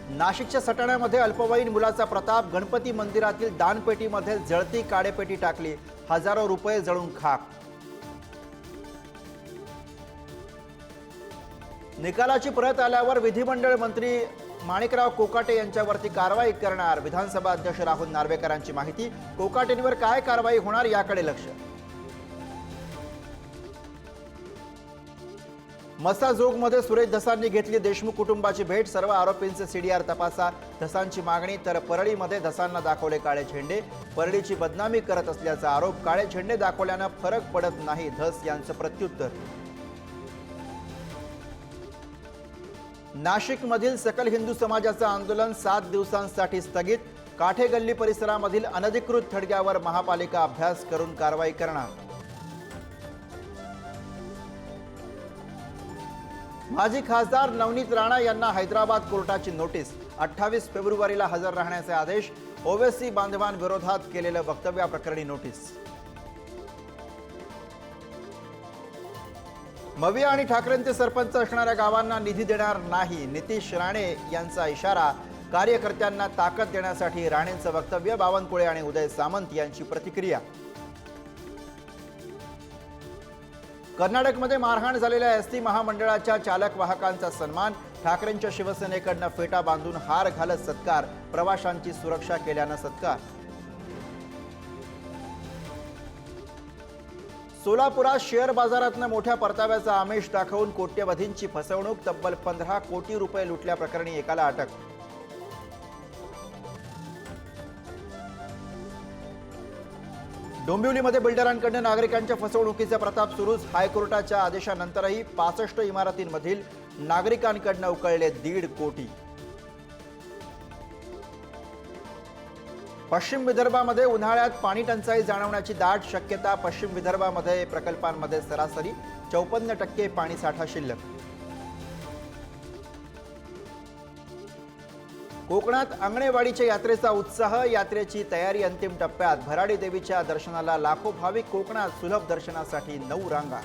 नाशिकच्या सटाण्यामध्ये अल्पवयीन मुलाचा प्रताप, गणपती मंदिरातील दानपेटीमध्ये जळती काडेपेटी टाकली, हजारो रुपये जळून खाक। निकालाची प्रत आल्यावर विधिमंडळ मंत्री माणिकराव कोकाटे यांच्यावरती कारवाई करणार, विधानसभा अध्यक्ष राहुल नार्वेकरांची माहिती। कोकाटेंवर काय कारवाई होणार याकडे लक्ष। मसाजोगमध्ये सुरेश धसांनी घेतली देशमुख कुटुंबाची भेट, सर्व आरोपींचे सीडीआर तपासा, धसांची मागणी। तर परळीमध्ये धसांना दाखवले काळे झेंडे, परळीची बदनामी करत असल्याचा आरोप, काळे झेंडे दाखवल्यानं फरक पडत नाही, धस यांचं प्रत्युत्तर। नाशिकमधील सकल हिंदू समाजाचं आंदोलन 7 दिवसांसाठी स्थगित, काठे गल्ली परिसरामधील अनधिकृत थडग्यावर महापालिका अभ्यास करून कारवाई करणार। माजी खासदार नवनीत राणा यांना हैदराबाद कोर्टाची नोटीस, 28 फेब्रुवारीला हजर राहण्याचे आदेश, ओवेसी बांधवांविरोधात केलेल्या वक्तव्याप्रकरणी नोटीस। मविया आणि ठाकरेंचे सरपंच असणाऱ्या गावांना निधी देणार नाही, नितीश राणे यांचा इशारा, कार्यकर्त्यांना ताकद देण्यासाठी राणेंचं वक्तव्य। बावनकुळे आणि उदय सामंत यांची प्रतिक्रिया। कर्नाटकमध्ये मारहाण झालेल्या एसटी महामंडळाच्या चालक वाहकांचा सन्मान, ठाकरेंच्या शिवसेनेकडनं फेटा बांधून हार घालत सत्कार, प्रवाशांची सुरक्षा केल्यानं सत्कार। सोलापुरात शेअर बाजारातनं मोठ्या परताव्याचा आमिष दाखवून कोट्यवधींची फसवणूक, तब्बल 15 कोटी रुपये लुटल्याप्रकरणी एकाला अटक। डोंबिवलीमध्ये बिल्डरांकडून नागरिकांच्या फसवणुकीचा प्रताप सुरूच, हायकोर्टाच्या आदेशानंतरही 65 इमारतींमधील नागरिकांकडून उकळले 1.5 कोटी। पश्चिम विदर्भामध्ये उन्हाळ्यात पाणी टंचाई जाणवण्याची दाट शक्यता, पश्चिम विदर्भामध्ये प्रकल्पांमध्ये सरासरी 54% पाणीसाठा शिल्लक। कोकणात अंगणेवाडीच्या यात्रेचा उत्साह, यात्रेची तयारी अंतिम टप्प्यात, भराडी देवीच्या दर्शनाला लाखो भाविक, कोकणात सुलभ दर्शनासाठी 9 रांगा।